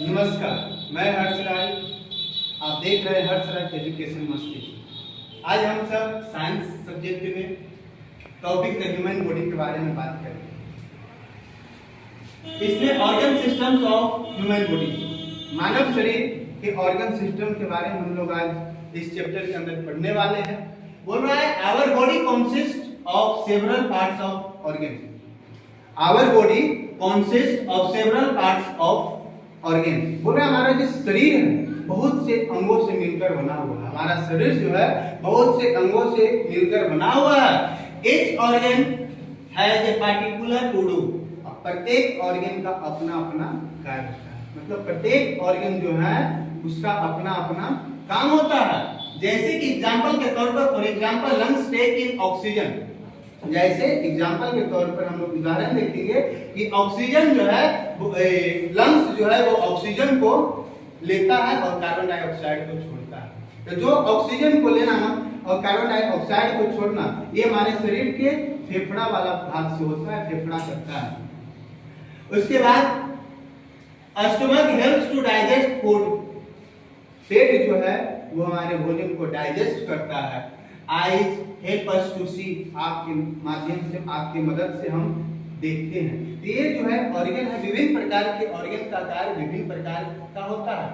नमस्कार, मैं हर्षराज। आप देख रहे हैं हर्षराज एजुकेशन मस्ती। आज हम सब साइंस सब्जेक्ट में टॉपिक ह्यूमन बॉडी के बारे में बात करेंगे। इसमें organ systems of human body, मानव शरीर के ऑर्गन सिस्टम के बारे में हम लोग आज इस चैप्टर के अंदर पढ़ने वाले हैं। बोल रहा है our body consist of several parts of organ. Our body consist of several parts of organ. बोल रहा है हमारा जो शरीर है बहुत से अंगों से मिलकर बना हुआ है। हमारा शरीर जो है बहुत से अंगों से मिलकर बना हुआ है। each organ has a particular to do। प्रत्येक ऑर्गन का अपना अपना कार्य होता है, मतलब प्रत्येक ऑर्गन जो है उसका अपना अपना काम होता है। जैसे कि एग्जांपल के तौर पर, for example lungs take in oxygen. जैसे एग्जांपल के तौर पर हम लोग उदाहरण देखेंगे कि ऑक्सीजन जो है लंग्स जो है वो ऑक्सीजन को लेता है और कार्बन डाइऑक्साइड को छोड़ता है। तो जो ऑक्सीजन को लेना और कार्बन डाइऑक्साइड को छोड़ना ये हमारे शरीर के फेफड़ा वाला भाग से होता है, फेफड़ा करता है। उसके बाद stomach helps to digest food. पेट जो है वो हमारे भोजन को डाइजेस्ट करता है। Eyes help us to see, आपके माध्यम से, आपके मदद से हम देखते हैं। तो ये जो है ऑर्गन है, विभिन्न प्रकार के ऑर्गन का कार्य विभिन्न प्रकार का होता है।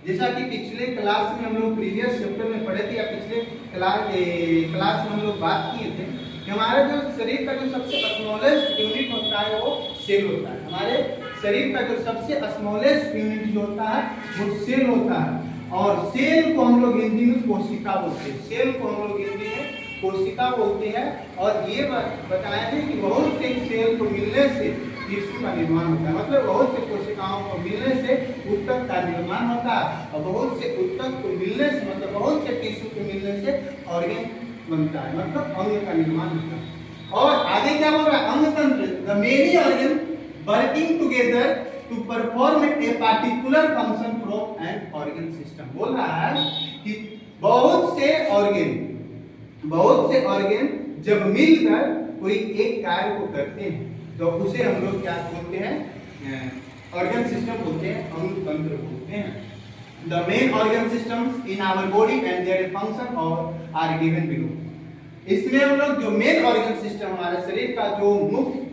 जैसा कि पिछले क्लास में हम लोग प्रीवियस चैप्टर में पढ़े थे या पिछले क्लास में हम लोग बात किए थे कि हमारे जो शरीर का जो सबसे स्मॉलेस्ट यूनिट होता है वो सेल होता है। हमारे शरीर का जो सबसे स्मॉलेस्ट यूनिट जो होता है वो सेल होता है। और सेल को हम लोग हिंदी में कोशिका बोलते हैं। सेल को हम लोग हिंदी में कोशिका बोलते हैं। और ये बताया है कि बहुत से सेल को मिलने से टिश्यू का निर्माण होता है, मतलब बहुत से कोशिकाओं को मिलने से ऊतक का निर्माण होता है। और बहुत से ऊतक को मिलने से, मतलब बहुत से टिश्यू को मिलने से ऑर्गन बनता है, मतलब अंग का निर्माण होता है। और आगे क्या बोल रहा है, अंग तंत्र, the many organ working together to perform a particular function from an organ system. बोल रहा है कि बहुत से ऑर्गन जब मिलकर कोई एक कार्य को करते हैं तो उसे हम लोग क्या बोलते हैं, ऑर्गन सिस्टम बोलते हैं, अंग तंत्र बोलते हैं। The main organ systems in our body and their function और आर गिवन बिलो। इसमें हम लोग जो मेन ऑर्गन सिस्टम हमारे शरीर का जो मुख्य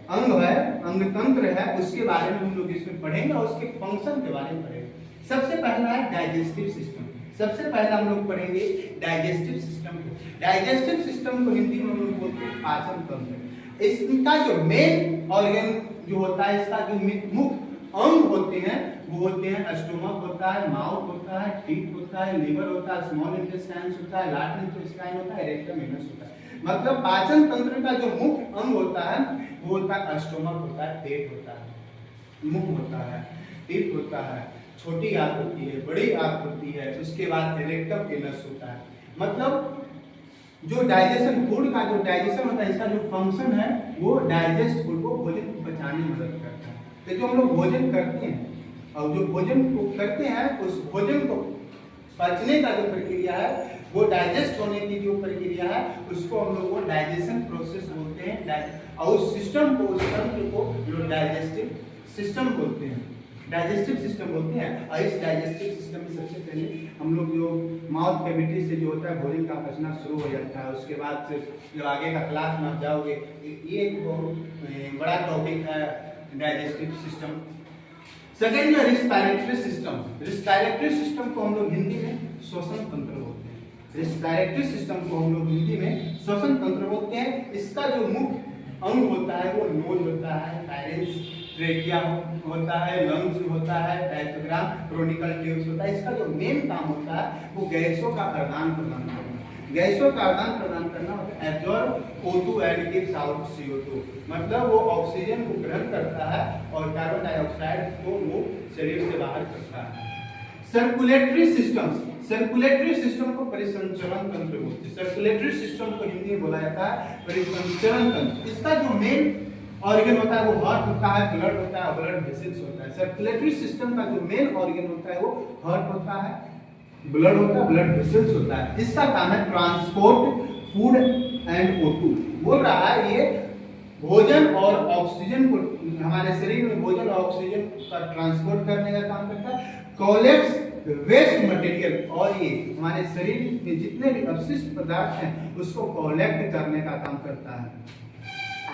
अंग है, अंग तंत्र है, उसके बारे में हम लोग इसमें पढ़ेंगे और उसके फंक्शन के बारे में पढ़ेंगे। सबसे पहला है डाइजेस्टिव सिस्टम। सबसे पहला हम लोग पढ़ेंगे डाइजेस्टिव सिस्टम को। डाइजेस्टिव सिस्टम को हिंदी में हम लोग बोलते हैं पाचन तंत्र। इसका जो मेन ऑर्गन जो होता है, इसका जो मुख्य अंग होते हैं वो होते हैं स्टोमक होता है, माउथ होता है, टीथ होता है, लिवर होता है, स्मॉल इंटेस्टाइन्स होता है, लार्ज इंटेस्टाइन होता है, रेक्टम एनस होता है। मतलब पाचन तंत्र का जो मुख्य अंग होता है वो होता है स्टोमक होता है, पेट होता है, मुख होता है, टीथ होता है, छोटी आंत होती है, बड़ी आंत होती है, उसके बाद रेक्टम एनस होता है। मतलब जो डाइजेशन, फूड का जो डाइजेशन होता है, इसका जो फंक्शन है वो डाइजेस्ट फूड को, भोजन को पचाने में मदद करता है। तो जो हम लोग भोजन करते हैं और जो भोजन को करते हैं उस भोजन को पचने का जो प्रक्रिया है, वो डाइजेस्ट होने की जो प्रक्रिया है उसको हम लोग वो डाइजेशन प्रोसेस बोलते हैं। और उस सिस्टम को, उस तंत्र को लोग डाइजेस्टिव सिस्टम बोलते हैं, डाइजेस्टिव सिस्टम बोलते हैं। और इस डाइजेस्टिव सिस्टम में सबसे पहले हम लोग जो माउथ कैविटी से जो होता है भोजन का पचना शुरू हो जाता है। उसके बाद से जब आगे का क्लास में आप जाओगे, ये एक बहुत बड़ा टॉपिक है डाइजेस्टिव सिस्टम। सेकेंड है रिस्पायरेटरी सिस्टम। रिस्पायरेटरी सिस्टम को हम लोग हिंदी में श्वसन तंत्र बोलते हैं। रिस्पायरेटरी सिस्टम को हम लोग हिंदी में श्वसन तंत्र बोलते हैं। इसका जो मुख्य अंग होता है वो नोज होता है, फायरिंग्स, ट्रेकिया होता है, लंग्स होता है, डायफ्राम, क्रोनिकल ट्यूब्स होता है। इसका जो मेन काम होता है वो गैसों का आदान प्रदान करना। गैसों का आदान प्रदान करना होता है absorb O2 and gives out CO2। मतलब वो ऑक्सीजन को ग्रहण करता है और कार्बन डाइऑक्साइड को वो शरीर से बाहर करता है। सर्कुलेटरी सिस्टम्स, सर्कुलेटरी सिस्टम को परिसंचरण तंत्र बोलते हैं। सर्कुलेटरी सिस्टम को हिंदी में बोला जाता है परिसंचरण तंत्र। इसका जो मेन ऑर्गन होता है वो हार्ट होता है, ब्लड होता है, ब्लड वेसल्स होता है। सर्कुलेटरी सिस्टम का जो मेन ऑर्गन होता है वो हार्ट होता है, ब्लड होता है, ब्लड वेसल्स होता है। इसका काम है ट्रांसपोर्ट फूड एंड O2। बोल रहा है ये भोजन और ऑक्सीजन को, हमारे शरीर में भोजन और ऑक्सीजन का ट्रांसपोर्ट करने का काम करता है। कलेक्ट्स वेस्ट मटेरियल, और ये हमारे शरीर में जितने भी अपशिष्ट पदार्थ हैं उसको कलेक्ट करने का काम करता है।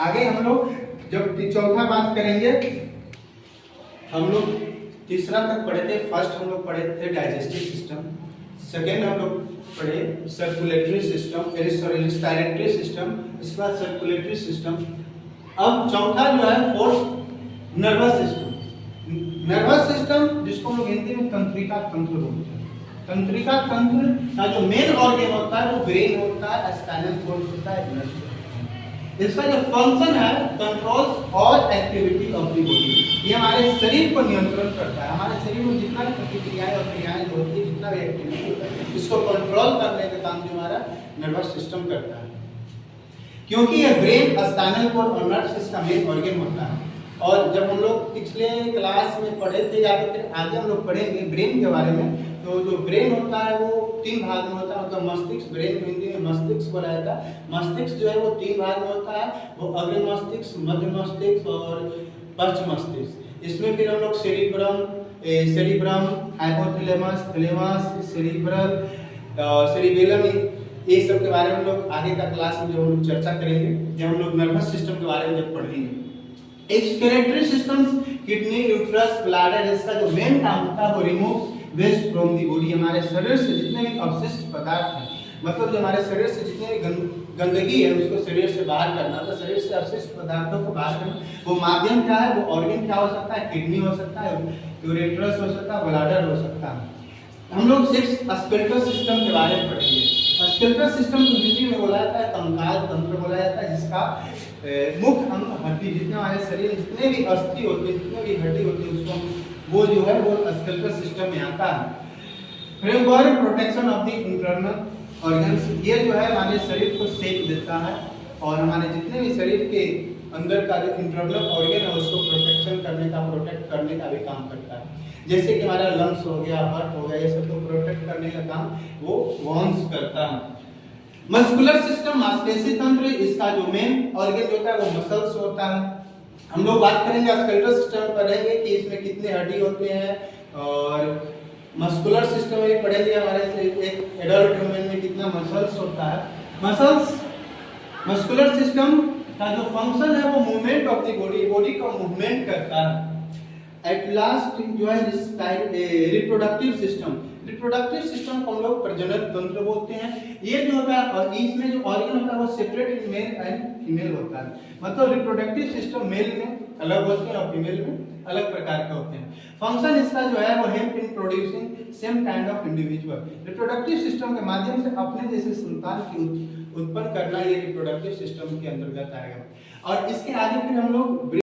आगे हम लोग जब चौथा बात करेंगे, हम लोग तीसरा तक पढ़े थे। फर्स्ट हम लोग पढ़े थे डाइजेस्टिव सिस्टम, सेकेंड हम लोग पढ़े सर्कुलेटरी सिस्टम, रेस्पिरेटरी सिस्टम, इसके बाद सर्कुलेटरी सिस्टम। अब चौथा जो है fourth nervous system. Nervous system जिसको हम लोग हिंदी में तंत्रिका तंत्र बोलते हैं। तंत्रिका तंत्र का जो मेन ऑर्गन होता है वो ब्रेन होता है, स्पाइनल कॉर्ड होता है, नर्व होता है। इसका जो फंक्शन है controls all activity of the body, ये हमारे शरीर को नियंत्रण करता है। हमारे शरीर में जितना भी प्रतिक्रियाएं और क्रियाएं होती है, जितना भी एक्टिविटी होता है, इसको कंट्रोल करने का काम जो हमारा नर्वस सिस्टम करता है। क्योंकि ये ब्रेन, स्पाइनल कॉर्ड और नर्व्स इसका मेन ऑर्गन होता है। और जब हम लोग पिछले क्लास में पढ़े थे या तो फिर आगे हम लोग पढ़ेंगे ब्रेन के बारे में, तो जो ब्रेन होता है वो 3 भाग में होता है। मतलब मस्तिष्क, ब्रेन को हिंदी में मस्तिष्क बोला जाता है। मस्तिष्क जो है वो 3 भाग में होता है, वो अग्र मस्तिष्क, मध्य मस्तिष्क और पश्च मस्तिष्क। इसमें फिर हम लोग cerebrum, hypothalamus, thalamus, cerebral, cerebellum, ये सब के बारे में हम लोग आगे का क्लास में जब हम लोग चर्चा करेंगे, जब हम लोग नर्वस सिस्टम के बारे में जब पढ़ेंगे। Excretory systems, kidney, uterus, bladder, इसका जो मेन काम होता है वो remove waste from the body. हमारे शरीर से जितने भी अवशिष्ट पदार्थ हैं, मतलब जो हमारे शरीर से जितने भी गंदगी है उसको शरीर से बाहर करना, तो शरीर से अवशिष्ट पदार्थों को बाहर करना, वो माध्यम क्या है, वो ऑर्गन क्या हो सकता है, किडनी हो सकता है, यूरेट्रस हो सकता है, ब्लैडर हो सकता है। हम लोग 6 स्केलेटल सिस्टम के बारे में पढ़ेंगे। स्केलेटल सिस्टम को हिंदी में बोला जाता है कंकाल तंत्र बोला जाता है, जिसका मुख्य अंग हड्डी, जितने हमारे शरीर में जितने भी अस्थि होते हैं, जितने भी हड्डी होती है, उसको वो जो है वो स्केलेटल सिस्टम में आता है। Framework protection of the internal organs, ये जो है हमारे शरीर को शेप देता है और हमारे जितने भी शरीर के अंदर का जो इंटरनल ऑर्गन है उसको प्रोटेक्शन करने का, प्रोटेक्ट करने का भी काम करता है। जैसे कि हमारा लंग्स हो गया, हार्ट हो गया, ये सब को प्रोटेक्ट करने का काम वो वॉन्स करता है। मस्कुलर सिस्टम, मांसपेशी तंत्र, इसका जो मेन ऑर्गन होता है वो मसल्स होता है। हम लोग बात करेंगे स्केलेटल सिस्टम पढ़ेंगे कि इसमें कितने हड्डी होते हैं, और मस्कुलर सिस्टम में पढ़ेंगे हमारे एक एडल्ट ह्यूमन में कितना मसल्स होता है। मसल्स, मस्कुलर सिस्टम का जो फंक्शन है वो movement of the body, body का मूवमेंट करता है। एट लास्ट जो है रिप्रोडक्टिव सिस्टम, रिप्रोडक्टिव सिस्टम को हम लोग प्रजनन तंत्र बोलते हैं। ये जो होता है और इसमें जो ऑर्गन होता है वो separate in male and female होता है। मतलब रिप्रोडक्टिव सिस्टम मेल में अलग होते हैं और फीमेल में अलग प्रकार के होते हैं। फंक्शन इसका जो है वो help in producing same kind of individual. Reproductive system के माध्यम से अपने जैसे संतान की उत्पन्न करना, ये रिप्रोडक्टिव सिस्टम के अंतर्गत आएगा। और इसके आगे फिर हम लोग